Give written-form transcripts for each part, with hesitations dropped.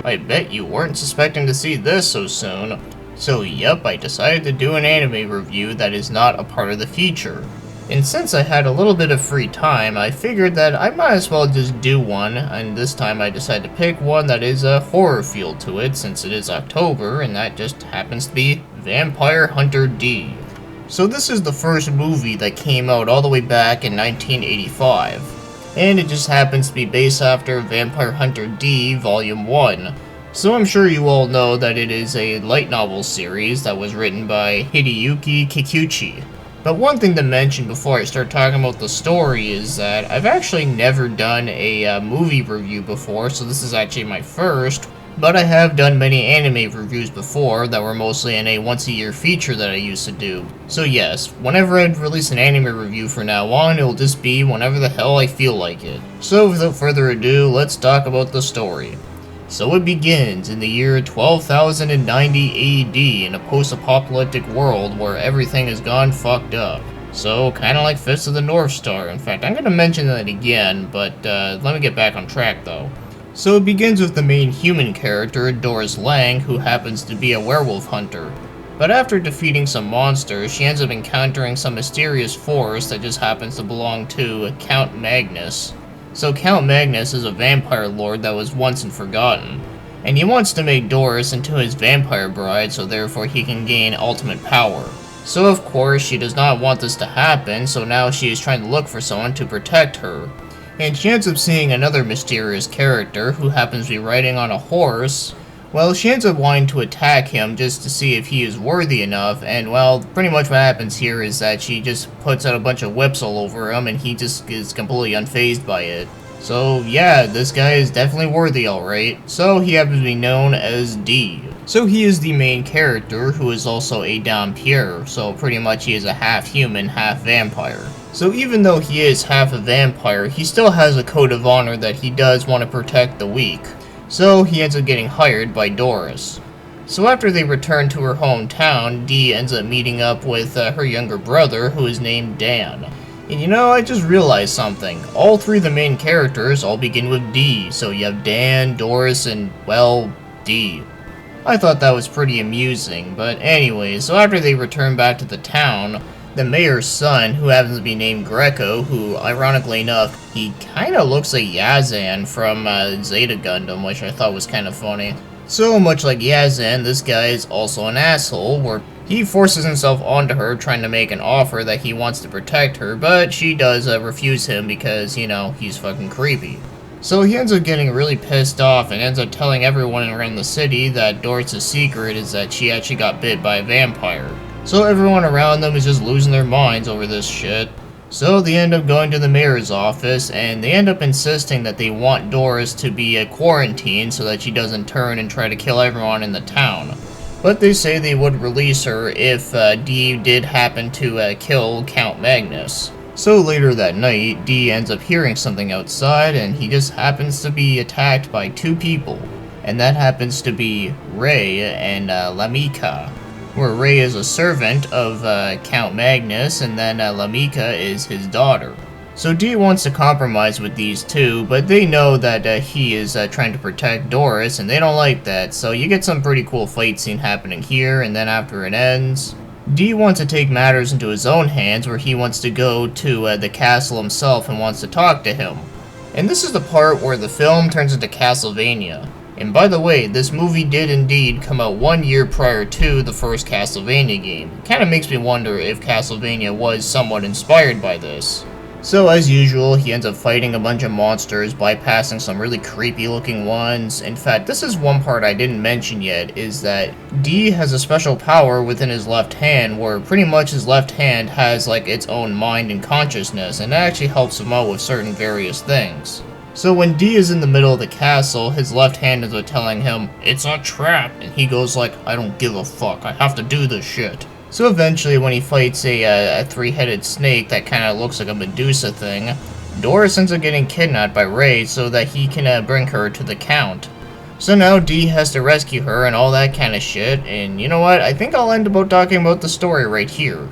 I bet you weren't suspecting to see this so soon. So yep, I decided to do an anime review that is not a part of the feature. And since I had a little bit of free time, I figured that I might as well just do one, and this time I decided to pick one that is a horror feel to it since it is October, and that just happens to be Vampire Hunter D. So this is the first movie that came out all the way back in 1985. And it just happens to be based after Vampire Hunter D Volume 1. So I'm sure you all know that it is a light novel series that was written by Hideyuki Kikuchi. But one thing to mention before I start talking about the story is that I've actually never done a movie review before, so this is actually my first. But I have done many anime reviews before that were mostly in a once-a-year feature that I used to do. So yes, whenever I release an anime review from now on, it'll just be whenever the hell I feel like it. So without further ado, let's talk about the story. So it begins in the year 12,090 AD in a post-apocalyptic world where everything has gone fucked up. So, kinda like Fist of the North Star. In fact, I'm gonna mention that again, but let me get back on track though. So it begins with the main human character, Doris Lang, who happens to be a werewolf hunter. But after defeating some monsters, she ends up encountering some mysterious force that just happens to belong to Count Magnus. So Count Magnus is a vampire lord that was once and forgotten, and he wants to make Doris into his vampire bride so therefore he can gain ultimate power. So of course she does not want this to happen, so now she is trying to look for someone to protect her. And she ends up seeing another mysterious character who happens to be riding on a horse. Well, she ends up wanting to attack him just to see if he is worthy enough, and well, pretty much what happens here is that she just puts out a bunch of whips all over him and he just is completely unfazed by it. So yeah, this guy is definitely worthy alright. So he happens to be known as D. So he is the main character who is also a Dampierre, so pretty much he is a half human, half vampire. So even though he is half a vampire, he still has a code of honor that he does want to protect the weak. So he ends up getting hired by Doris. So after they return to her hometown, Dee ends up meeting up with her younger brother who is named Dan. And you know, I just realized something. All three of the main characters all begin with D, so you have Dan, Doris, and, well, D. I thought that was pretty amusing, but anyways, so after they return back to the town, the mayor's son, who happens to be named Greco, who, ironically enough, he kinda looks like Yazan from Zeta Gundam, which I thought was kinda funny. So much like Yazan, this guy is also an asshole, where he forces himself onto her trying to make an offer that he wants to protect her, but she does refuse him because, you know, he's fucking creepy. So he ends up getting really pissed off and ends up telling everyone around the city that Doris' secret is that she actually got bit by a vampire. So everyone around them is just losing their minds over this shit. So they end up going to the mayor's office and they end up insisting that they want Doris to be quarantined so that she doesn't turn and try to kill everyone in the town. But they say they would release her if Dee did happen to kill Count Magnus. So later that night, Dee ends up hearing something outside and he just happens to be attacked by two people. And that happens to be Ray and Lamika. Where Ray is a servant of Count Magnus and then Lamika is his daughter. So Dee wants to compromise with these two, but they know that he is trying to protect Doris, and they don't like that, so you get some pretty cool fight scene happening here, and then after it ends, Dee wants to take matters into his own hands, where he wants to go to the castle himself and wants to talk to him. And this is the part where the film turns into Castlevania. And by the way, this movie did indeed come out 1 year prior to the first Castlevania game. It kinda makes me wonder if Castlevania was somewhat inspired by this. So as usual, he ends up fighting a bunch of monsters, bypassing some really creepy looking ones. In fact, this is one part I didn't mention yet, is that Dee has a special power within his left hand, where pretty much his left hand has like its own mind and consciousness, and that actually helps him out with certain various things. So when Dee is in the middle of the castle, his left hand is telling him, "It's a trap," and he goes like, "I don't give a fuck, I have to do this shit." So eventually when he fights a three-headed snake that kind of looks like a Medusa thing, Doris ends up getting kidnapped by Ray so that he can bring her to the Count. So now Dee has to rescue her and all that kind of shit, and you know what, I think I'll end up talking about the story right here.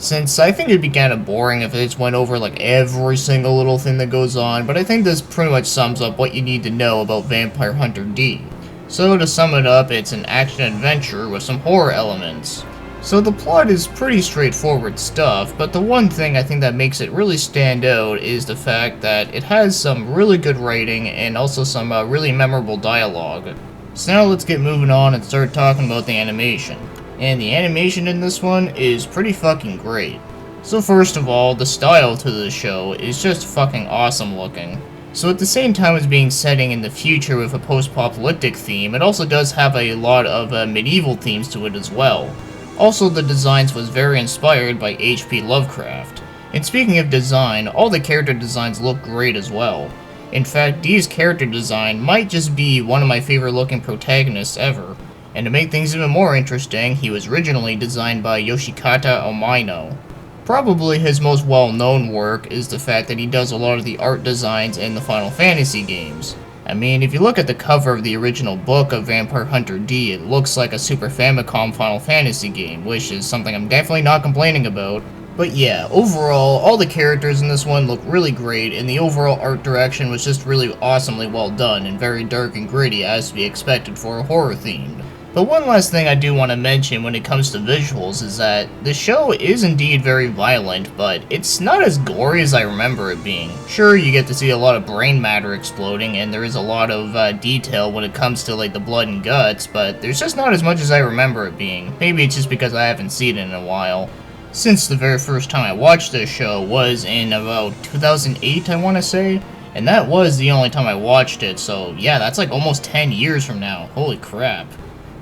Since I think it'd be kind of boring if it just went over like every single little thing that goes on, but I think this pretty much sums up what you need to know about Vampire Hunter D. So to sum it up, it's an action-adventure with some horror elements. So the plot is pretty straightforward stuff, but the one thing I think that makes it really stand out is the fact that it has some really good writing and also some really memorable dialogue. So now let's get moving on and start talking about the animation. And the animation in this one is pretty fucking great. So first of all, the style to the show is just fucking awesome looking. So at the same time as being setting in the future with a post-apocalyptic theme, it also does have a lot of medieval themes to it as well. Also, the designs was very inspired by H.P. Lovecraft. And speaking of design, all the character designs look great as well. In fact, Dee's character design might just be one of my favorite looking protagonists ever. And to make things even more interesting, he was originally designed by Yoshikata Omino. Probably his most well-known work is the fact that he does a lot of the art designs in the Final Fantasy games. I mean, if you look at the cover of the original book of Vampire Hunter D, it looks like a Super Famicom Final Fantasy game, which is something I'm definitely not complaining about. But yeah, overall, all the characters in this one look really great, and the overall art direction was just really awesomely well done, and very dark and gritty as to be expected for a horror themed. But one last thing I do want to mention when it comes to visuals is that the show is indeed very violent, but it's not as gory as I remember it being. Sure, you get to see a lot of brain matter exploding, and there is a lot of detail when it comes to like the blood and guts, but there's just not as much as I remember it being. Maybe it's just because I haven't seen it in a while. Since the very first time I watched this show was in about 2008, I want to say, and that was the only time I watched it, so yeah, that's like almost 10 years from now. Holy crap.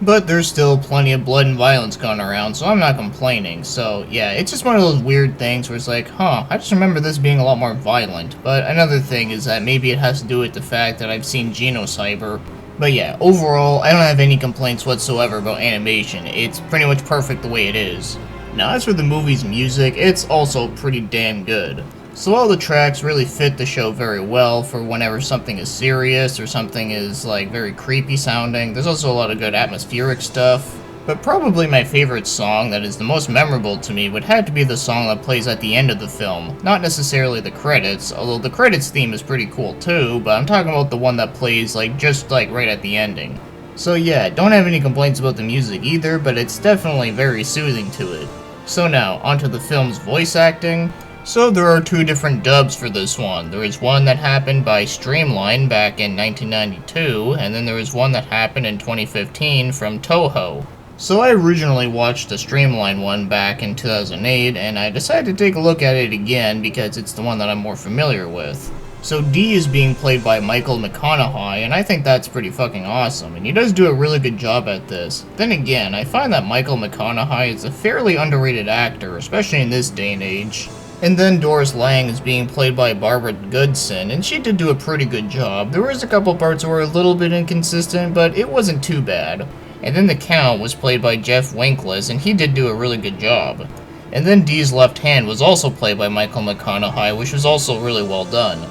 But there's still plenty of blood and violence going around, so I'm not complaining. So yeah, it's just one of those weird things where it's like, I just remember this being a lot more violent. But another thing is that maybe it has to do with the fact that I've seen Genocyber. But yeah, overall, I don't have any complaints whatsoever about animation. It's pretty much perfect the way it is. Now as for the movie's music, it's also pretty damn good. So all the tracks really fit the show very well for whenever something is serious or something is like very creepy sounding. There's also a lot of good atmospheric stuff. But probably my favorite song that is the most memorable to me would have to be the song that plays at the end of the film. Not necessarily the credits, although the credits theme is pretty cool too, but I'm talking about the one that plays just right at the ending. So yeah, don't have any complaints about the music either, but it's definitely very soothing to it. So now, onto the film's voice acting. So there are two different dubs for this one. There is one that happened by Streamline back in 1992, and then there is one that happened in 2015 from Toho. So I originally watched the Streamline one back in 2008, and I decided to take a look at it again because it's the one that I'm more familiar with. So D is being played by Michael McConaughey, and I think that's pretty fucking awesome, and he does do a really good job at this. Then again, I find that Michael McConaughey is a fairly underrated actor, especially in this day and age. And then Doris Lang is being played by Barbara Goodson, and she did do a pretty good job. There was a couple parts that were a little bit inconsistent, but it wasn't too bad. And then the Count was played by Jeff Winkless, and he did do a really good job. And then Dee's left hand was also played by Michael McConaughey, which was also really well done.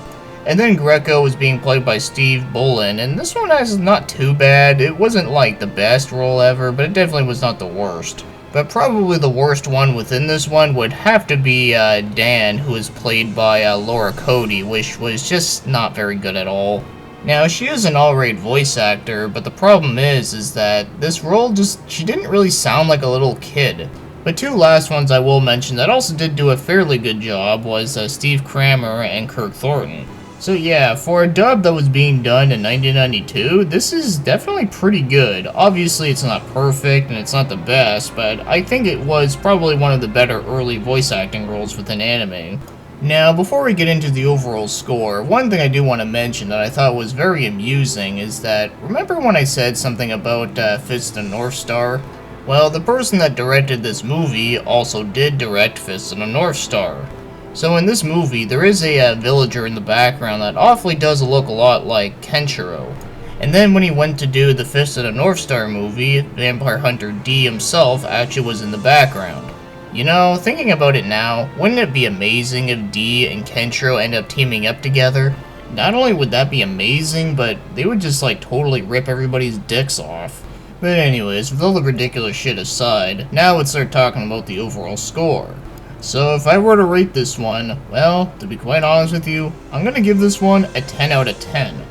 And then Greco was being played by Steve Bolin, and this one is not too bad. It wasn't like the best role ever, but it definitely was not the worst. But probably the worst one within this one would have to be Dan, who is played by Laura Cody, which was just not very good at all. Now, she is an alright voice actor, but the problem is that this role she didn't really sound like a little kid. But two last ones I will mention that also did do a fairly good job was Steve Kramer and Kirk Thornton. So yeah, for a dub that was being done in 1992, this is definitely pretty good. Obviously it's not perfect and it's not the best, but I think it was probably one of the better early voice acting roles within anime. Now, before we get into the overall score, one thing I do want to mention that I thought was very amusing is that, remember when I said something about Fist of the North Star? Well, the person that directed this movie also did direct Fist of the North Star. So in this movie, there is a villager in the background that awfully does look a lot like Kenshiro. And then when he went to do the Fist of the North Star movie, Vampire Hunter D himself actually was in the background. You know, thinking about it now, wouldn't it be amazing if D and Kenshiro end up teaming up together? Not only would that be amazing, but they would just totally rip everybody's dicks off. But anyways, with all the ridiculous shit aside, now let's start talking about the overall score. So if I were to rate this one, well, to be quite honest with you, I'm gonna give this one a 10 out of 10.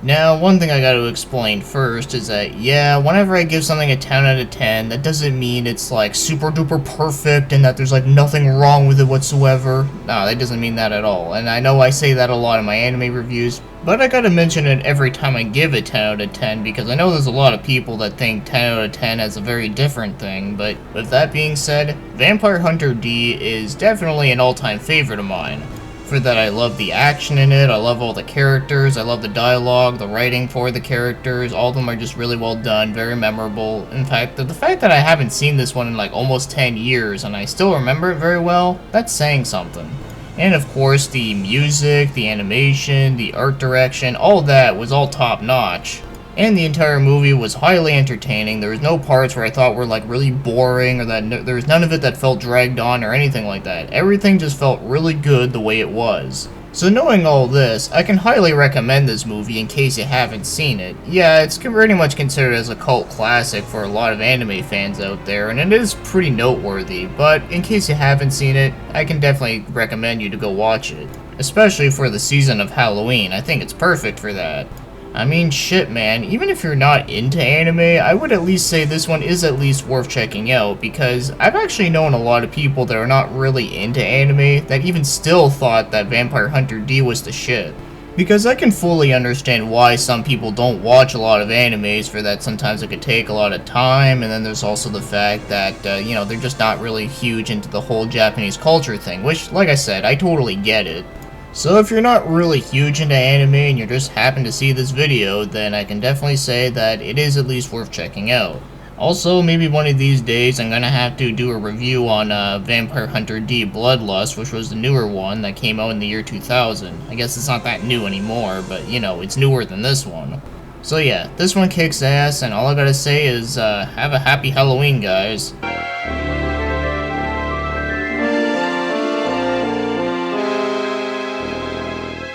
Now, one thing I gotta explain first is that, yeah, whenever I give something a 10 out of 10, that doesn't mean it's like super duper perfect and that there's like nothing wrong with it whatsoever. No, that doesn't mean that at all. And I know I say that a lot in my anime reviews, but I gotta mention it every time I give it 10 out of 10 because I know there's a lot of people that think 10 out of 10 is a very different thing, but with that being said, Vampire Hunter D is definitely an all-time favorite of mine. For that, I love the action in it, I love all the characters, I love the dialogue, the writing for the characters, all of them are just really well done, very memorable. In fact, the fact that I haven't seen this one in like almost 10 years and I still remember it very well, that's saying something. And of course, the music, the animation, the art direction, all that was all top notch. And the entire movie was highly entertaining. There was no parts where I thought were like really boring or that there was none of it that felt dragged on or anything like that. Everything just felt really good the way it was. So knowing all this, I can highly recommend this movie in case you haven't seen it. Yeah, it's pretty much considered as a cult classic for a lot of anime fans out there, and it is pretty noteworthy, but in case you haven't seen it, I can definitely recommend you to go watch it. Especially for the season of Halloween, I think it's perfect for that. I mean, shit, man, even if you're not into anime, I would at least say this one is at least worth checking out, because I've actually known a lot of people that are not really into anime that even still thought that Vampire Hunter D was the shit. Because I can fully understand why some people don't watch a lot of animes, for that sometimes it could take a lot of time, and then there's also the fact that, you know, they're just not really huge into the whole Japanese culture thing, which, like I said, I totally get it. So if you're not really huge into anime and you just happen to see this video, then I can definitely say that it is at least worth checking out. Also, maybe one of these days I'm gonna have to do a review on Vampire Hunter D Bloodlust, which was the newer one that came out in the year 2000. I guess it's not that new anymore, but you know, it's newer than this one. So yeah, this one kicks ass, and all I gotta say is, have a happy Halloween, guys.